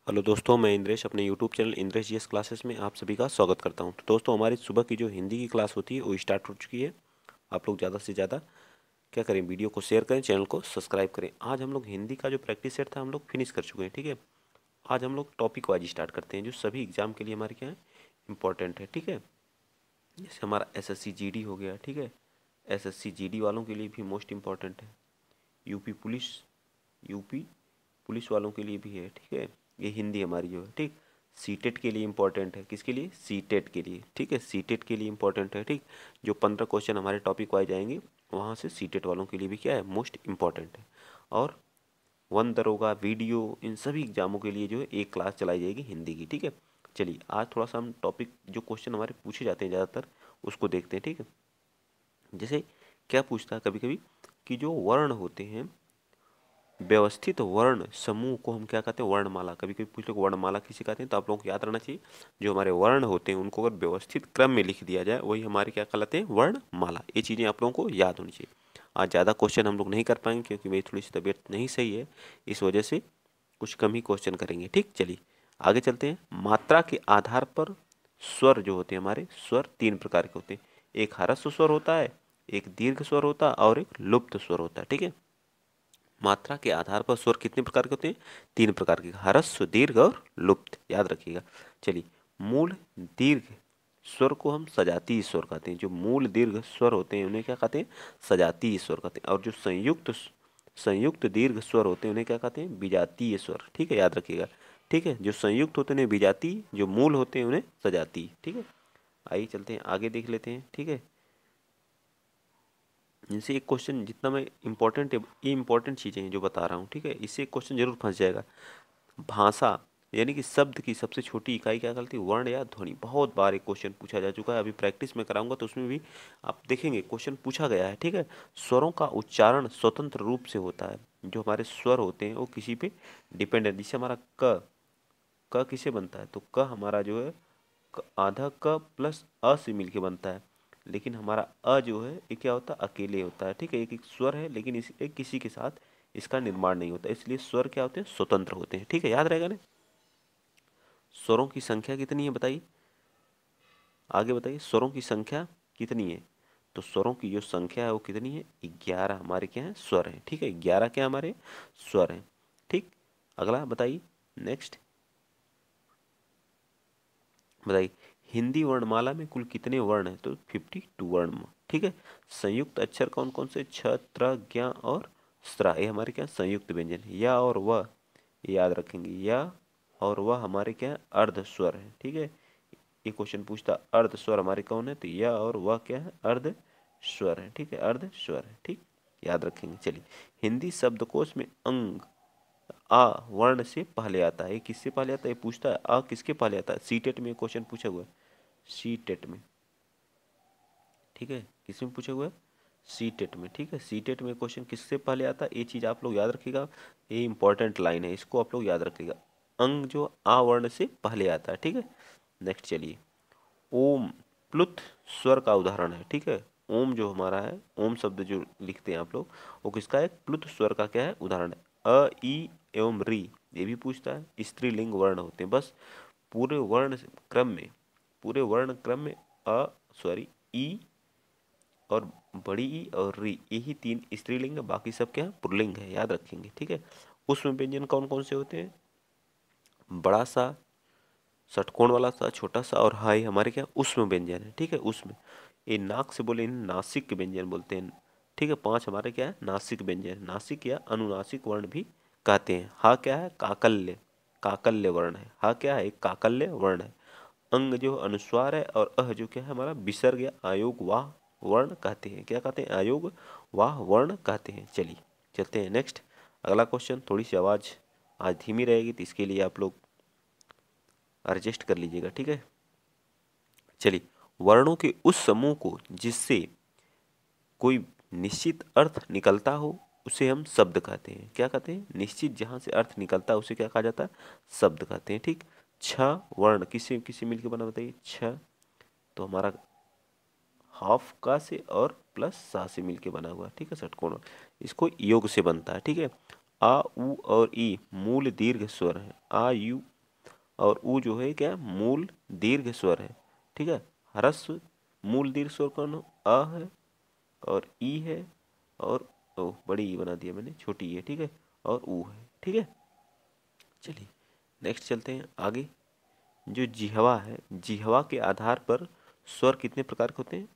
Hello दोस्तों, मैं इंद्रेश अपने YouTube channel Indresh GS classes में आप सभी का स्वागत करता हूं। तो दोस्तों, हमारी सुबह की जो हिंदी की क्लास होती है वो स्टार्ट हो चुकी है। आप लोग ज़्यादा से ज़्यादा क्या करें, वीडियो को शेयर करें, चैनल को सब्सक्राइब करें। आज हम लोग हिंदी का जो प्रैक्टिस सेट था हम लोग फिनिश कर चुके हैं। ठीक है, आज हम लोग टॉपिक वाइज स्टार्ट करते हैं जो सभी एग्जाम के लिए हमारे क्या है, इंपॉर्टेंट है। ठीक है, जैसे हमारा एसएससी जीडी हो गया। ठीक है, एसएससी जीडी वालों के लिए भी मोस्ट इम्पॉर्टेंट है। यूपी पुलिस यूपी पुलिस वालों के लिए भी है। ठीक है, ये हिंदी हमारी जो है, ठीक। सीटेट के लिए इंपॉर्टेंट है। किसके लिए? सीटेट के लिए। ठीक है, सीटेट के लिए इंपॉर्टेंट है। ठीक, जो 15 क्वेश्चन हमारे टॉपिक वाइज आएंगे वहाँ से सीटेट वालों के लिए भी क्या है, मोस्ट इम्पॉर्टेंट है। और वन दरोगा वीडियो, इन सभी एग्जामों के लिए जो है एक क्लास चलाई जाएगी हिंदी की। ठीक है, चलिए आज थोड़ा सा हम टॉपिक जो क्वेश्चन हमारे पूछे जाते हैं ज़्यादातर उसको देखते हैं। ठीक है, जैसे क्या पूछता है कभी कभी कि जो वर्ण होते हैं, व्यवस्थित वर्ण समूह को हम क्या कहते हैं, वर्णमाला। कभी कभी पूछ लो वर्णमाला किसे कहते हैं, तो आप लोगों को याद रहना चाहिए जो हमारे वर्ण होते हैं उनको अगर व्यवस्थित क्रम में लिख दिया जाए वही हमारे क्या कहलाते हैं, वर्णमाला। ये चीज़ें आप लोगों को याद होनी चाहिए। आज ज़्यादा क्वेश्चन हम लोग नहीं कर पाएंगे क्योंकि मेरी थोड़ी सी तबीयत नहीं सही है, इस वजह से कुछ कम ही क्वेश्चन करेंगे। ठीक, चलिए आगे चलते हैं। मात्रा के आधार पर स्वर जो होते हैं हमारे, स्वर तीन प्रकार के होते हैं। एक ह्रस्व स्वर होता है, एक दीर्घ स्वर होता है और एक लुप्त स्वर होता है। ठीक है, मात्रा के आधार पर स्वर कितने प्रकार के होते हैं? तीन प्रकार के, ह्रस्व, दीर्घ और लुप्त, याद रखिएगा। चलिए, मूल दीर्घ स्वर को हम सजातीय स्वर कहते हैं। जो मूल दीर्घ स्वर होते हैं उन्हें क्या कहते हैं, सजातीय स्वर कहते हैं। और जो संयुक्त दीर्घ स्वर होते हैं उन्हें क्या कहते हैं, विजातीय स्वर। ठीक है, याद रखिएगा। ठीक है, जो संयुक्त होते हैं विजातीय, जो मूल होते हैं उन्हें सजातीय। ठीक है, आइए चलते हैं आगे देख लेते हैं। ठीक है, इनसे एक क्वेश्चन जितना मैं इम्पोर्टेंट है, ये इंपॉर्टेंट चीज़ें हैं जो बता रहा हूँ। ठीक है, इससे एक क्वेश्चन जरूर फंस जाएगा। भाषा यानी कि शब्द की सबसे छोटी इकाई क्या कहलाती है, वर्ण या ध्वनि। बहुत बार एक क्वेश्चन पूछा जा चुका है, अभी प्रैक्टिस में कराऊंगा तो उसमें भी आप देखेंगे क्वेश्चन पूछा गया है। ठीक है, स्वरों का उच्चारण स्वतंत्र रूप से होता है। जो हमारे स्वर होते हैं वो किसी पे डिपेंड है। जैसे हमारा क किसे बनता है, तो क हमारा जो है आधा क प्लस अ से मिलके बनता है। लेकिन हमारा अ जो है ये क्या होता है, अकेले होता है। ठीक है, एक एक स्वर है लेकिन इस एक किसी के साथ इसका निर्माण नहीं होता, इसलिए स्वर क्या होते हैं, स्वतंत्र होते हैं। ठीक है, याद रहेगा ना। स्वरों की संख्या कितनी है बताइए, आगे बताइए स्वरों की संख्या कितनी है। तो स्वरों की जो संख्या है वो कितनी है, 11 हमारे क्या है, स्वर हैं। ठीक है, 11 क्या हमारे स्वर हैं। ठीक, अगला बताइए, नेक्स्ट बताइए। हिंदी वर्णमाला में कुल कितने वर्ण हैं, तो 52 वर्ण। ठीक है, संयुक्त अक्षर कौन कौन से, छ, त्र, ज्ञ और स्त्र, ये हमारे क्या संयुक्त व्यंजन है। या और वह, ये याद रखेंगे, या और वह हमारे क्या है, अर्ध स्वर है। ठीक है, ये क्वेश्चन पूछता अर्ध स्वर हमारे कौन है, तो या और वह क्या है, अर्ध स्वर है। ठीक है, अर्ध स्वर है। ठीक, याद रखेंगे। चलिए, हिंदी शब्दकोश में अंग आ वर्ण से पहले आता है। ये किससे पहले आता है, ये पूछता है आ किसके पहले आता है। सीटेट में क्वेश्चन पूछा हुआ है, सीटेट में। ठीक है, किसमें पूछा हुआ है, सीटेट में। ठीक है, सीटेट में क्वेश्चन किससे पहले आता है, ये चीज आप लोग याद रखिएगा। ये इंपॉर्टेंट लाइन है, इसको आप लोग याद रखिएगा। अंग जो आ वर्ण से पहले आता है। ठीक है, नेक्स्ट चलिए। ओम प्लुत स्वर का उदाहरण है। ठीक है, ओम जो हमारा है, ओम शब्द जो लिखते हैं आप लोग, वो किसका है, प्लुत स्वर का क्या है, उदाहरण है। अ ई एवं री, ये भी पूछता है। स्त्रीलिंग वर्ण होते हैं। बस पूरे वर्ण क्रम में, पूरे वर्ण क्रम में अ सॉरी ई और बड़ी ई और री, यही तीन स्त्रीलिंग है, बाकी सब क्या है, पुल्लिंग है, याद रखेंगे। ठीक है, उसमें व्यंजन कौन कौन से होते हैं, बड़ा सा, षटकोण वाला सा, छोटा सा और हाई हमारे क्या उसमें व्यंजन है। ठीक है, उसमें ये नाक से बोले इन्हें नासिक व्यंजन बोलते हैं। ठीक है, पांच हमारे क्या है, नासिक व्यंजन, नासिक या अनुनासिक वर्ण भी कहते हैं। हा क्या है, काकल्य, काकल्य वर्ण है। हा क्या है, एक काकल्य वर्ण है। अंग जो अनुस्वार है और अह जो क्या है हमारा विसर्ग या आयोग वाह वर्ण कहते हैं। क्या कहते हैं, आयोग वाह वर्ण कहते हैं। चलिए चलते हैं नेक्स्ट, अगला क्वेश्चन। थोड़ी सी आवाज़ आज धीमी रहेगी तो इसके लिए आप लोग एडजस्ट कर लीजिएगा। ठीक है, चलिए। वर्णों के उस समूह को जिससे कोई निश्चित अर्थ निकलता हो उसे हम शब्द कहते हैं। क्या कहते हैं, निश्चित जहां से अर्थ निकलता है उसे क्या कहा जाता है, शब्द कहते हैं। ठीक, छ वर्ण किसे किसे मिलकर बना बताइए, छ तो हमारा हाफ का से और प्लस सा से मिलके बना हुआ। ठीक है, षटकोण, इसको योग से बनता है। ठीक है, आ उ और ई मूल दीर्घ स्वर है। आ यू और ऊ जो है क्या मूल दीर्घ स्वर है, ठीक है। ह्रस्व मूल दीर्घ स्वर कौन हो, अ है और ई है और ओ बड़ी ई बना दिया मैंने, छोटी ई है, ठीक है, और ऊ है, ठीक है। चलिए नेक्स्ट चलते हैं आगे। जो जिह्वा है, जिह्वा के आधार पर स्वर कितने प्रकार के होते हैं,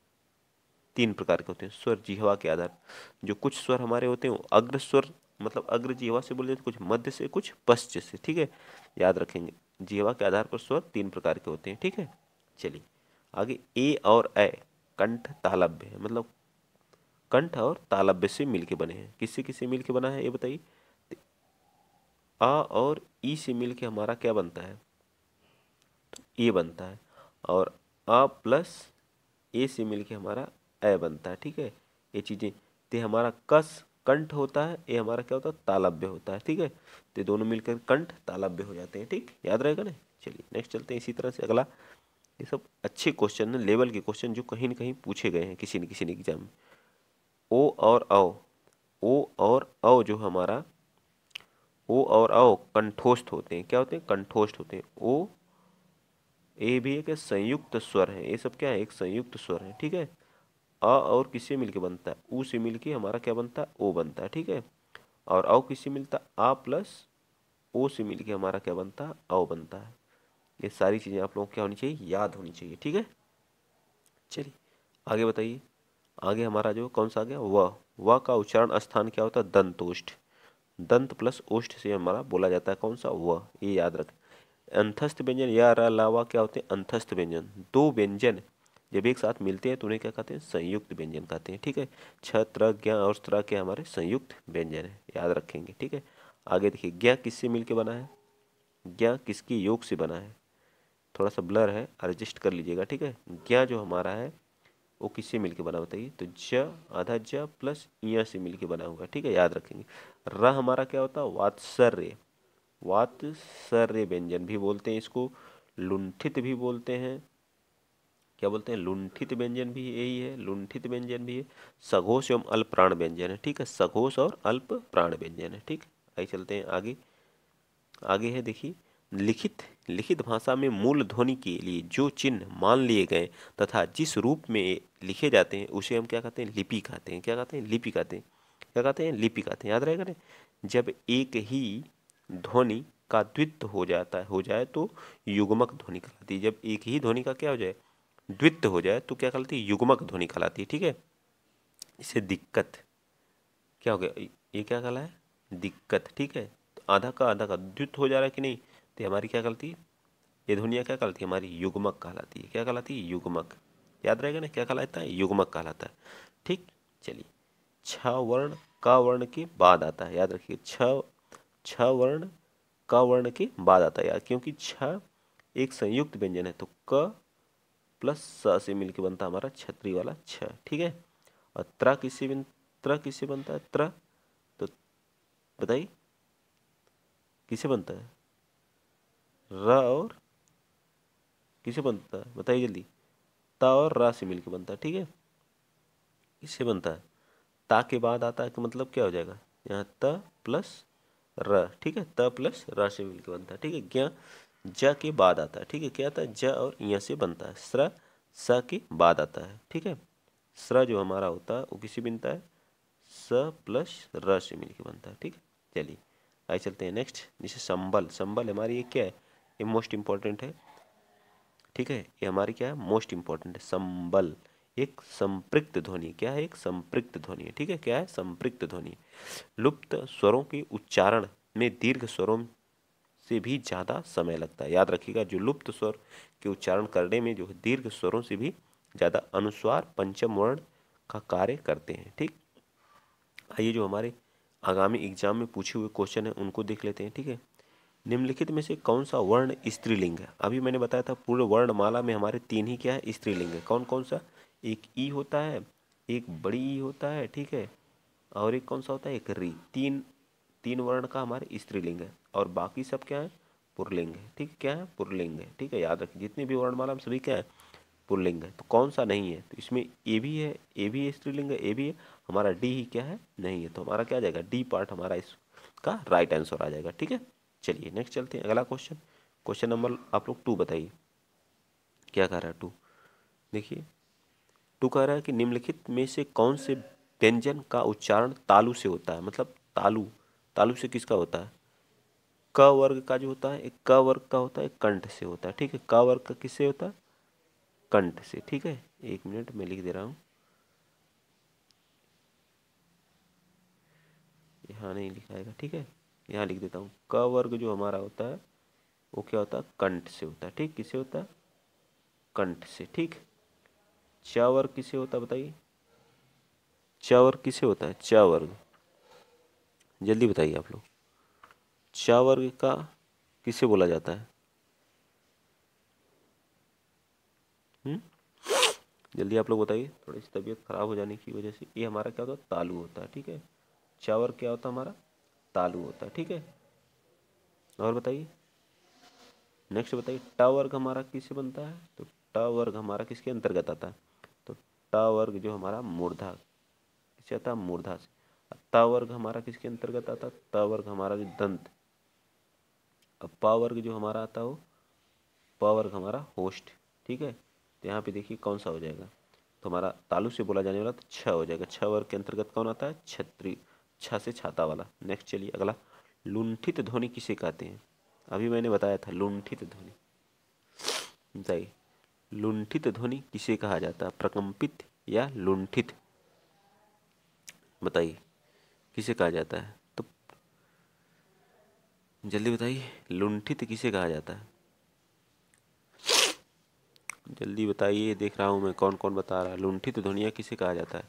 3 प्रकार के होते हैं स्वर जिह्वा के आधार। जो कुछ स्वर हमारे होते हैं वो अग्र स्वर, मतलब अग्र जिह्वा से बोले तो कुछ मध्य से कुछ पश्च से, ठीक है, याद रखेंगे। जिह्वा के आधार पर स्वर 3 प्रकार के होते हैं, ठीक है। चलिए आगे, ए और ए कंठ तालव्य है, मतलब कंठ और तालव्य से मिलके बने हैं। किससे किससे मिलके बना है ये बताइए। आ और ई से मिलके हमारा क्या बनता है, तो ए बनता है, और आ प्लस ए से मिलके हमारा ए बनता है, ठीक है। ये चीजें ते हमारा कस कंठ होता है, ये हमारा क्या होता है तालव्य होता है, ठीक है। तो दोनों मिलकर कंठ तालव्य हो जाते हैं, ठीक, याद रहेगा ना। चलिए नेक्स्ट चलते हैं इसी तरह से अगला। ये सब अच्छे क्वेश्चन है, लेवल के क्वेश्चन जो कहीं न कहीं पूछे गए हैं किसी न किसी एग्जाम में। ओ और औ, ओ और औ जो हमारा ओ और औ कंठोस्थ होते हैं, क्या होते हैं कंठोस्थ होते हैं। ओ ए भी एक संयुक्त स्वर है, ये सब क्या है एक संयुक्त स्वर है, ठीक है। अ और किससे मिलके बनता है, ऊ से मिलके हमारा क्या बनता है ओ बनता है, ठीक है। और औ किससे मिलता है, आ प्लस ओ से मिलके हमारा क्या बनता है औ बनता है। ये सारी चीजें आप लोगों को क्या होनी चाहिए, याद होनी चाहिए, ठीक है। चलिए आगे बताइए। आगे हमारा जो कौन सा आ गया, व का उच्चारण स्थान क्या होता है दंतोष्ठ। दंत प्लस ओष्ठ से हमारा बोला जाता है कौन सा व, ये याद रखें। अंतस्थ व्यंजन या र लावा क्या होते हैं अंतस्थ व्यंजन। दो व्यंजन जब एक साथ मिलते हैं तो उन्हें क्या कहते हैं संयुक्त व्यंजन कहते हैं, ठीक है। छ त्र ज्ञ और स्त्र के हमारे संयुक्त व्यंजन है, याद रखेंगे, ठीक है। आगे देखिए, ज्ञ किससे मिलके बना है, ज्ञ किसके योग से बना है, थोड़ा सा ब्लर है एडजस्ट कर लीजिएगा, ठीक है। ज्ञ जो हमारा है वो किससे मिलके बना बताइए, तो ज आधा ज प्लस इया से मिलके बना होगा, ठीक है, याद रखेंगे। र हमारा क्या होता है वात्सर्य, वात्सर्य व्यंजन भी बोलते हैं इसको, लुंठित भी बोलते हैं, क्या बोलते हैं लुंठित व्यंजन भी यही है, लुंठित व्यंजन भी है। सघोष एवं अल्प प्राण व्यंजन है, ठीक है, सघोष और अल्प प्राण व्यंजन है, ठीक। आइए चलते हैं आगे। आगे है देखिए, लिखित लिखित भाषा में मूल ध्वनि के लिए जो चिन्ह मान लिए गए तथा जिस रूप में लिखे जाते हैं उसे हम क्या कहते हैं लिपि कहते हैं, क्या कहते हैं लिपि कहते हैं, क्या कहते हैं लिपि कहते हैं, याद रहेगा ना। जब एक ही ध्वनि का द्वित्व हो जाए तो युग्मक ध्वनि कहलाती है। जब एक ही ध्वनि का क्या हो जाए द्वित्व हो जाए तो क्या कहलाती है युग्मक ध्वनि कहलाती है, ठीक है। इसे दिक्कत क्या हो गया, ये क्या कहला है दिक्कत, ठीक है। तो आधा का द्वित्व हो जा रहा है कि नहीं, तो हमारी क्या कहलाती है ये ध्वनिया क्या कहलाती है हमारी युग्मक कहलाती है, क्या कहलाती है युग्मक, याद रहेगा ना क्या कहलाता है युग्मक कहलाता है, ठीक। चलिए, छ वर्ण क वर्ण के बाद आता है, याद रखिए छ वर्ण क वर्ण के बाद आता है यार, क्योंकि छ एक संयुक्त व्यंजन है, तो क प्लस स से मिलके बनता है हमारा छतरी वाला छ, ठीक है। और त्र किससे बनता है त्र, तो बताइए किससे बनता है, र और किससे बनता है बताइए जल्दी, ता और रा से मिलके बनता है, ठीक है। किससे बनता है, ता के बाद आता है, कि मतलब क्या हो जाएगा यहाँ त प्लस र, ठीक है, त प्लस र से मिलके बनता है, ठीक है। ज्ञ ज के बाद आता है, ठीक है, क्या आता है ज और य से बनता है। स्र स के बाद आता है, ठीक है। स्र जो हमारा होता है वो किससे बनता है स प्लस र से मिलके बनता है, ठीक है। चलिए आइए चलते हैं नेक्स्ट, जैसे संबल, संबल हमारी ये क्या है ये मोस्ट इंपॉर्टेंट है, ठीक है, ये हमारी क्या है मोस्ट इंपॉर्टेंट है। संबल एक संपृक्त ध्वनि, क्या है एक संपृक्त ध्वनि है, ठीक है, क्या है संपृक्त ध्वनि। लुप्त स्वरों के उच्चारण में दीर्घ स्वरों से भी ज्यादा समय लगता है, याद रखिएगा जो लुप्त स्वर के उच्चारण करने में जो है दीर्घ स्वरों से भी ज्यादा अनुस्वार पंचम वर्ण का कार्य करते हैं, ठीक। आइए जो हमारे आगामी एग्जाम में पूछे हुए क्वेश्चन है उनको देख लेते हैं, ठीक है। निम्नलिखित में से कौन सा वर्ण स्त्रीलिंग है, अभी मैंने बताया था पूरे वर्णमाला में हमारे 3 ही क्या है स्त्रीलिंग है, कौन कौन सा, एक ई होता है, एक बड़ी ई होता है, ठीक है, और एक कौन सा होता है एक री, तीन वर्ण का हमारे स्त्रीलिंग है, और बाकी सब क्या है पुरलिंग है, ठीक है, क्या है पुरलिंग है, ठीक है, याद रखिए जितने भी वर्णमाला में सभी क्या है पुल्लिंग है। तो कौन सा नहीं है, तो इसमें ए भी है, ए भी स्त्रीलिंग है, ए भी है, हमारा डी ही क्या है नहीं है, तो हमारा क्या आ जाएगा डी पार्ट हमारा इसका राइट आंसर आ जाएगा, ठीक है। चलिए नेक्स्ट चलते हैं अगला क्वेश्चन। क्वेश्चन नंबर आप लोग 2 बताइए, क्या कह रहा है 2? देखिए 2 कह रहा है कि निम्नलिखित में से कौन से व्यंजन का उच्चारण तालु से होता है। मतलब तालु, तालु से किसका होता है? क वर्ग का जो होता है, एक क वर्ग का होता है, एक कंठ से होता है। ठीक है, क वर्ग का किससे होता है? कंठ से। ठीक है, 1 मिनट में लिख दे रहा हूँ, यहाँ नहीं लिखाएगा। ठीक है, यहाँ लिख देता हूँ। क वर्ग जो हमारा होता है वो क्या होता है? कंठ से होता है। ठीक, किससे होता है? कंठ से। ठीक, च वर्ग किससे होता है बताइए? च वर्ग किससे होता है? च वर्ग, जल्दी बताइए आप लोग। च वर्ग का किसे बोला जाता है? हम्म, जल्दी आप लोग बताइए। थोड़ी सी तबीयत खराब हो जाने की वजह से ये हमारा क्या होता है? तालु होता है। ठीक है, च वर्ग क्या होता है हमारा? तालु होता है। ठीक है, और बताइए नेक्स्ट बताइए। ट वर्ग हमारा किससे बनता है? तो ट वर्ग हमारा किसके अंतर्गत आता है? तो ट वर्ग जो हमारा मूर्धा किससे आता है? मूर्धा से। त वर्ग हमारा किसके अंतर्गत आता है? त वर्ग हमारा जो दंत। अब प वर्ग जो हमारा आता है वो प वर्ग हमारा होस्ट। ठीक है, तो यहाँ पे देखिए कौन सा हो जाएगा? तो हमारा तालु से बोला जाने वाला तो छ हो जाएगा। छ वर्ग के अंतर्गत कौन आता है? छत्री, छ से छाता वाला। नेक्स्ट चलिए अगला, लुंठित ध्वनि किसे कहते हैं? अभी मैंने बताया था लुंठित ध्वनि, बताइए लुंठित ध्वनि किसे कहा जाता है? प्रकंपित या लुंठित, बताइए किसे कहा जाता है? तो जल्दी बताइए, लुंठित किसे कहा जाता है? जल्दी बताइए, देख रहा हूँ मैं कौन कौन बता रहा है। लुंठित ध्वनिया किसे कहा जाता है?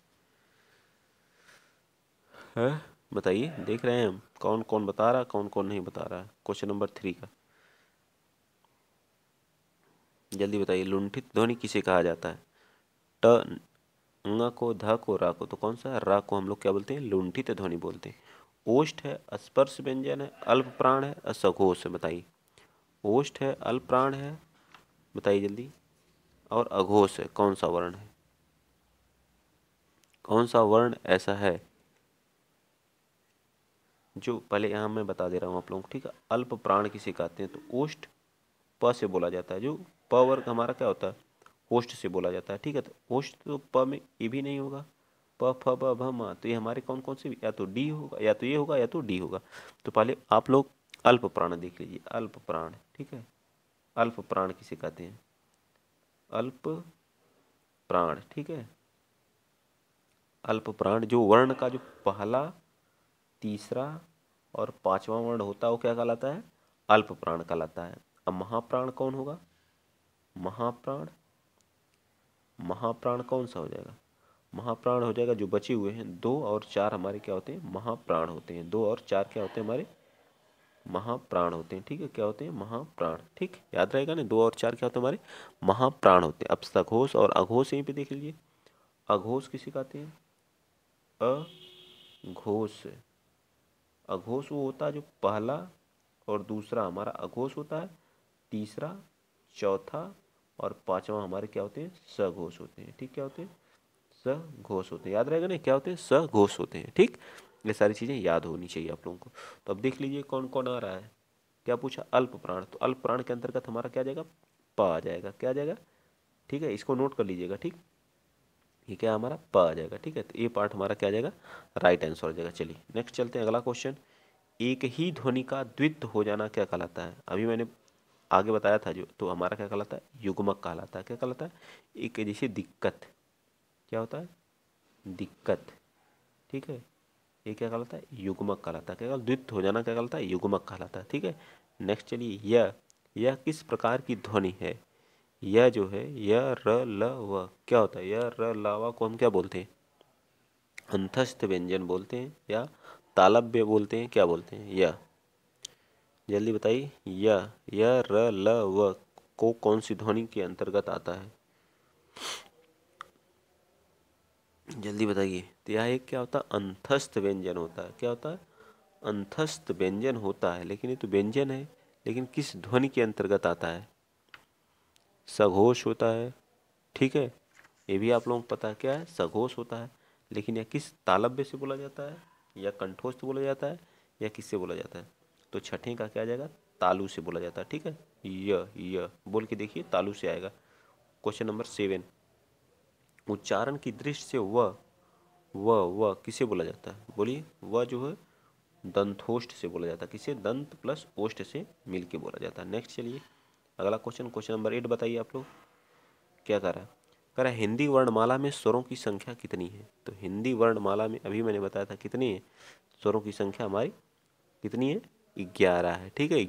बताइए, देख रहे हैं हम कौन कौन बता रहा है, कौन कौन नहीं बता रहा है। क्वेश्चन नंबर 3 का जल्दी बताइए, लुंठित ध्वनि किसे कहा जाता है? ट, ङ को, ध को, रा को, तो कौन सा है? रा को हम लोग क्या बोलते हैं? लुंठित ध्वनि बोलते हैं। ओष्ठ है, स्पर्श व्यंजन है, अल्प प्राण है, असघोष है, बताइए। ओष्ठ है, अल्प प्राण है, बताइए जल्दी, और अघोष है। कौन सा वर्ण है? कौन सा वर्ण ऐसा है जो, पहले यहाँ मैं बता दे रहा हूँ आप लोगों को। ठीक है, अल्प प्राण किसे कहते हैं? तो ओष्ठ प से बोला जाता है। जो प वर्ग हमारा क्या होता है? ओष्ठ से बोला जाता है। ठीक है, तो ओष्ठ तो प में ये भी नहीं होगा। प फ ब भ म, तो ये हमारे कौन कौन से? या तो डी होगा, या तो ये होगा, या तो डी होगा। तो पहले आप लोग अल्प प्राण देख लीजिए, अल्प प्राण। ठीक है, अल्प प्राण किसे कहते हैं? अल्प प्राण। ठीक है, अल्प प्राण जो वर्ण का जो पहला, तीसरा और पांचवा वर्ण होता है वो क्या कहलाता है? अल्प प्राण कहलाता है। अब महाप्राण कौन होगा? महाप्राण, महाप्राण कौन सा हो जाएगा? महाप्राण हो जाएगा जो बचे हुए हैं 2 और 4 हमारे क्या होते हैं? महाप्राण होते हैं। 2 और 4 क्या होते हैं हमारे? महाप्राण होते हैं। ठीक है, क्या होते हैं? महाप्राण। ठीक, याद रहेगा ना, 2 और 4 क्या होते हैं हमारे? महाप्राण होते हैं। अब सघोष और अघोष यहीं पे देख लीजिए। अघोष किसे कहते हैं? अघोष, अघोष वो होता है जो पहला और दूसरा हमारा अघोष होता है, तीसरा, चौथा और पांचवा हमारे क्या होते हैं? सघोष होते हैं। ठीक, क्या होते हैं? सघोष होते हैं। याद रहेगा ना, क्या होते हैं? सघोष होते हैं। ठीक, ये सारी चीजें याद होनी चाहिए आप लोगों को। तो अब देख लीजिए कौन कौन आ रहा है। क्या पूछा? अल्प प्राण। तो अल्प प्राण के अंतर्गत हमारा क्या आ जाएगा? प आ जाएगा। क्या आ जाएगा? ठीक है, इसको नोट कर लीजिएगा। ठीक, ये क्या हमारा? प आ जाएगा। ठीक है, तो ये पार्ट हमारा क्या आ जाएगा? राइट आंसर हो जाएगा। चलिए नेक्स्ट चलते हैं, अगला क्वेश्चन। एक ही ध्वनि का द्वित्व हो जाना क्या कहलाता है? अभी मैंने आगे बताया था जो, तो हमारा क्या कहलाता है? युग्मक कहलाता है। क्या कहलाता है? एक जैसे दिक्कत, क्या होता है? दिक्कत। ठीक है, ये क्या कहलाता है? युग्मक कहलाता है। क्या कहलाता है? द्वित्व हो जाना क्या कहलाता है? युग्मक कहलाता है। ठीक है, नेक्स्ट चलिए, यह किस प्रकार की ध्वनि है? यह जो है, यह र ल व, क्या होता है? यह र ल व को हम क्या बोलते हैं? अंतस्थ व्यंजन बोलते हैं या तालव्य बोलते हैं, क्या बोलते हैं? यह, जल्दी बताइए। यह र ल व को कौन सी ध्वनि के अंतर्गत आता है? जल्दी बताइए। तो यह एक क्या होता है? अंतस्थ व्यंजन होता है। क्या होता है? अंतस्थ व्यंजन होता है। लेकिन ये तो व्यंजन है, लेकिन किस ध्वनि के अंतर्गत आता है? सघोष होता है। ठीक है, ये भी आप लोगों को पता है क्या है? सघोष होता है। लेकिन यह किस तालव्य से बोला जाता है? या कंठोस्थ बोला जाता है, या किससे बोला जाता है? तो छठे का क्या आ जाएगा? तालु से बोला जाता है, ठीक है। य बोल के देखिए, तालु से आएगा। क्वेश्चन नंबर 7, उच्चारण की दृष्टि से व किसे बोला जाता है? बोलिए। व जो है दंतोष्ठ से बोला जाता है। किसे? दंत प्लस ओष्ठ से मिलके बोला जाता है। नेक्स्ट चलिए अगला क्वेश्चन, क्वेश्चन नंबर 8 बताइए आप लोग क्या कर रहा है। कह रहा है हिंदी वर्णमाला में स्वरों की संख्या कितनी है? तो हिंदी वर्णमाला में अभी मैंने बताया था कितनी है स्वरों की संख्या हमारी, कितनी है? 11 है, ठीक है।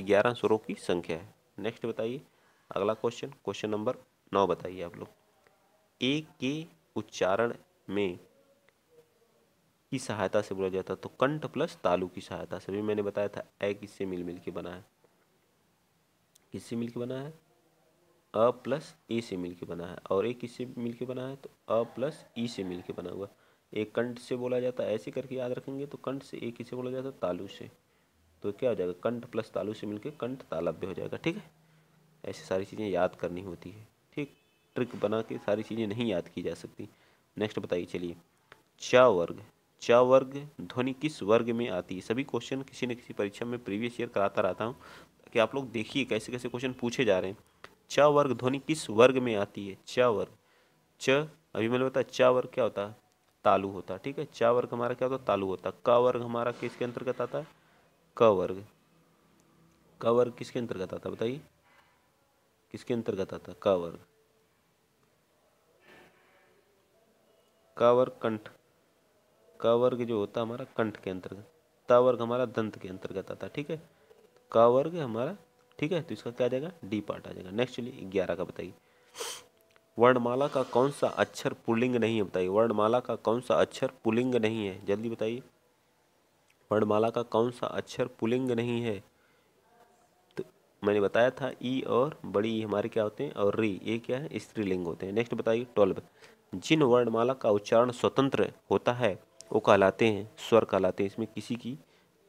11 स्वरों की संख्या है। नेक्स्ट बताइए अगला क्वेश्चन, क्वेश्चन नंबर 9 बताइए आप लोग। ए के उच्चारण में की सहायता से बोला जाता है, तो कंठ प्लस तालु की सहायता से। भी मैंने बताया था ए किससे मिल के बना है? किससे मिल के बना है? अ प्लस ए से मिलके बना है। और ए किससे मिलके बना है? तो अ प्लस ई से मिलके बना हुआ। एक कंठ से बोला जाता है, ऐसे करके याद रखेंगे। तो कंठ से, ए किससे बोला जाता है? तालु से। तो क्या हो जाएगा? कंठ प्लस तालु से मिलके कंठ तालव्य हो जाएगा, ठीक है। ऐसी सारी चीज़ें याद करनी होती है, ठीक। ट्रिक बना के सारी चीज़ें नहीं याद की जा सकती। नेक्स्ट बताइए चलिए, च वर्ग। च वर्ग ध्वनि किस वर्ग में आती है? सभी क्वेश्चन किसी न किसी परीक्षा में प्रीवियस ईयर कराता रहता हूँ, ताकि आप लोग देखिए कैसे कैसे क्वेश्चन पूछे जा रहे हैं। च वर्ग ध्वनि किस वर्ग में आती है? च वर्ग। च अभी मैंने बताया च वर्ग क्या होता है? तालु होता है, ठीक है। च वर्ग हमारा क्या होता है? तालु होता है। क वर्ग हमारा किसके अंतर्गत आता है? क वर्ग। क वर्ग किसके अंतर्गत आता है बताइए? किसके अंतर्गत आता है क वर्ग? क वर्ग कंठ। क वर्ग जो होता है हमारा कंठ के अंतर्गत। त वर्ग हमारा दंत के अंतर्गत आता है, ठीक है। क वर्ग हमारा, ठीक है। तो इसका क्या आ जाएगा? डी पार्ट आ जाएगा। नेक्स्ट चलिए 11 का बताइए। वर्णमाला का कौन सा अक्षर पुल्लिंग नहीं है? बताइए वर्णमाला का कौन सा अक्षर पुल्लिंग नहीं है? जल्दी बताइए। वर्णमाला का कौन सा अक्षर पुल्लिंग नहीं है? तो मैंने बताया था ई और बड़ी ई हमारे क्या होते हैं, और री ये क्या है? स्त्रीलिंग होते हैं। नेक्स्ट बताइए 12, जिन वर्णमाला का उच्चारण स्वतंत्र होता है वो कहलाते हैं स्वर कहलाते हैं। इसमें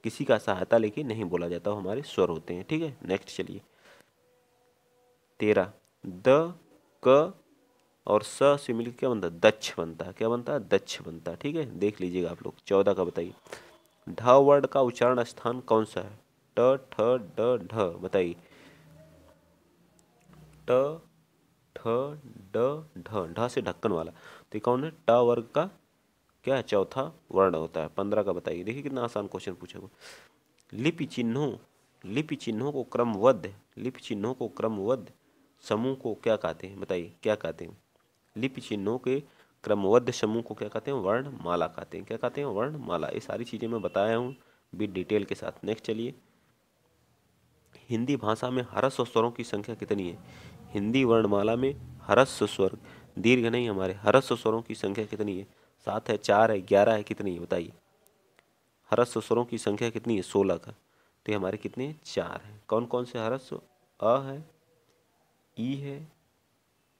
किसी का सहायता लेके नहीं बोला जाता, वो हमारे स्वर होते हैं, ठीक है। नेक्स्ट चलिए 13, द क और स से मिलकर क्या बनता है? दक्ष बनता है। क्या बनता है? दक्ष बनता है, ठीक है। देख लीजिएगा आप लोग। 14 का बताइए, ढ वर्ड का उच्चारण स्थान कौन सा है? ट ठ ड ढ बताइए। ट ठ ड ढ, ढ से ढक्कन वाला। तो ये कौन है? ट वर्ग का क्या है? चौथा वर्ण होता है। 15 का बताइए। देखिए कितना आसान क्वेश्चन पूछा हुआ। लिपि चिन्हों को क्रमबद्ध, लिपि चिन्हों को क्रमबद्ध समूह को क्या कहते हैं? बताइए क्या कहते हैं? लिपि चिन्हों के क्रमबद्ध समूह को क्या कहते हैं? वर्णमाला कहते हैं। क्या कहते हैं? वर्णमाला। ये सारी चीज़ें मैं बताया हूँ विद डिटेल के साथ। नेक्स्ट चलिए, हिंदी भाषा में ह्रस्व स्वरों की संख्या कितनी है? हिंदी वर्णमाला में ह्रस्व स्वर, दीर्घ नहीं, हमारे ह्रस्व स्वरों की संख्या कितनी है? 7 है, 4 है, 11 है, कितनी है बताइए? ह्रस्व स्वरों की संख्या कितनी है? 16 का। तो ये हमारे कितने हैं? 4 हैं। कौन कौन से ह्रस्व? अ है, ई है,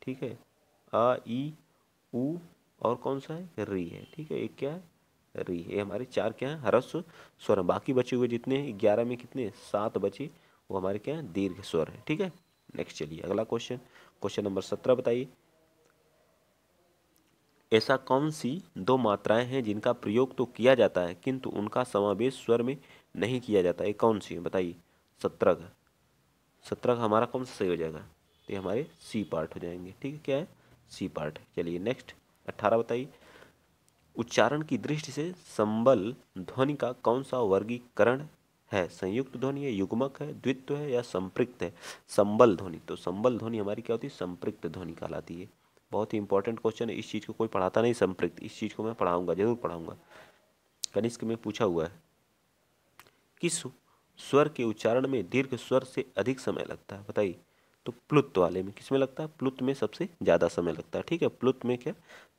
ठीक है, अ ई उ, और कौन सा है? री है, ठीक है। एक क्या है? री। ये हमारे 4 क्या है? ह्रस्व स्वर हैं। बाकी बचे हुए जितने हैं 11 में कितने? 7 बचे, वो हमारे क्या है? दीर्घ स्वर है, ठीक है। नेक्स्ट चलिए अगला क्वेश्चन, क्वेश्चन नंबर 17 बताइए। ऐसा कौन सी दो मात्राएं हैं जिनका प्रयोग तो किया जाता है किंतु उनका समावेश स्वर में नहीं किया जाता? ये कौन सी है बताइए? 17 का। 17 का हमारा कौन सा सही हो जाएगा? तो ये हमारे सी पार्ट हो जाएंगे, ठीक है। क्या है? सी पार्ट है। चलिए नेक्स्ट 18 बताइए। उच्चारण की दृष्टि से संबल ध्वनि का कौन सा वर्गीकरण है? संयुक्त ध्वनि है, युग्मक है, द्वित्व है, या संपृक्त है? संबल ध्वनि, तो संबल ध्वनि हमारी क्या होती है? संपृक्त ध्वनि कहलाती है। बहुत ही इंपॉर्टेंट क्वेश्चन है। इस चीज़ को कोई पढ़ाता नहीं, संपृक्त। इस चीज़ को मैं पढ़ाऊंगा, जरूर पढ़ाऊंगा। कनिष्क में पूछा हुआ है, किस स्वर के उच्चारण में दीर्घ स्वर से अधिक समय लगता है? बताइए। तो प्लुत वाले में। किसमें लगता है? प्लुत में सबसे ज़्यादा समय लगता है, ठीक है। प्लुत में क्या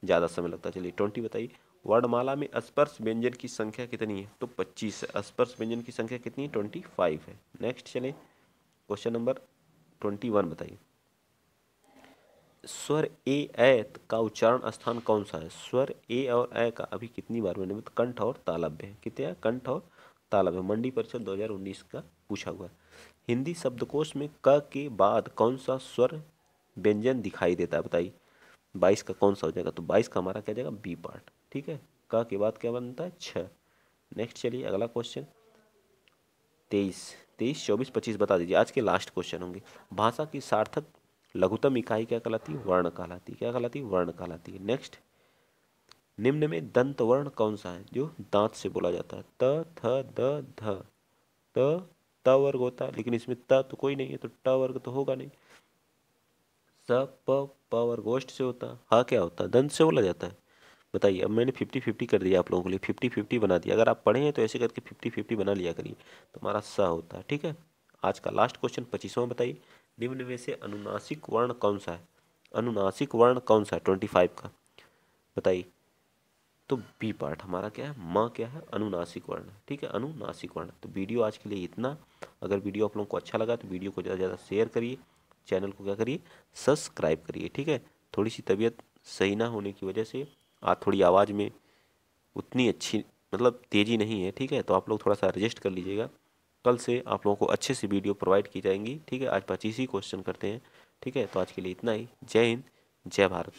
ज़्यादा समय लगता है। चलिए 20 बताइए। वर्णमाला में स्पर्श व्यंजन की संख्या कितनी है? तो 25 है। स्पर्श व्यंजन की संख्या कितनी है? 25 है। नेक्स्ट चले क्वेश्चन नंबर 21 बताइए। स्वर ए ऐत का उच्चारण स्थान कौन सा है? स्वर ए और ए का अभी कितनी बार मैंने बताया? कंठ और तालव्य है। कितने हैं? कंठ और तालव्य। मंडी परीक्षा 2019 का पूछा हुआ है। हिंदी शब्दकोश में क के बाद कौन सा स्वर व्यंजन दिखाई देता है? बताइए। 22 का कौन सा हो जाएगा? तो 22 का हमारा क्या जाएगा? बी पार्ट, ठीक है। क के बाद क्या बनता है? 6। नेक्स्ट चलिए अगला क्वेश्चन 23। 23, 24, 25 बता दीजिए। आज के लास्ट क्वेश्चन होंगे। भाषा की सार्थक लघुत्तम इकाई क्या कहलाती है? वर्ण कहलाती है। क्या कहलाती है? वर्ण कहलाती है। नेक्स्ट, निम्न में दंत वर्ण कौन सा है जो दांत से बोला जाता है? त, थ, द, ध। त वर्ग होता है, लेकिन इसमें त तो कोई नहीं है, तो ट वर्ग तो होगा नहीं। स, प वर्ग ओष्ठ से होता है। हा क्या होता है? दंत से बोला जाता है। बताइए, अब मैंने 50-50 कर दिया आप लोगों के लिए, 50-50 बना दिया। अगर आप पढ़े हैं तो ऐसे करके 50-50 बना लिया करिए, तो हमारा स होता है। ठीक है। आज का लास्ट क्वेश्चन 25वां बताइए, निम्न में से अनुनासिक वर्ण कौन सा है? अनुनासिक वर्ण कौन सा है 25 का? बताइए। तो बी पार्ट हमारा क्या है? म क्या है? अनुनासिक वर्ण। ठीक है, अनुनासिक वर्ण। तो वीडियो आज के लिए इतना। अगर वीडियो आप लोगों को अच्छा लगा तो वीडियो को ज़्यादा से ज़्यादा शेयर करिए, चैनल को क्या करिए? सब्सक्राइब करिए। ठीक है। थोड़ी सी तबीयत सही ना होने की वजह से आज थोड़ी आवाज़ में उतनी अच्छी मतलब तेज़ी नहीं है। ठीक है, तो आप लोग थोड़ा सा एडजस्ट कर लीजिएगा। कल से आप लोगों को अच्छे से वीडियो प्रोवाइड की जाएंगी। ठीक है, आज 25 ही क्वेश्चन करते हैं। ठीक है, तो आज के लिए इतना ही। जय हिंद, जय भारत।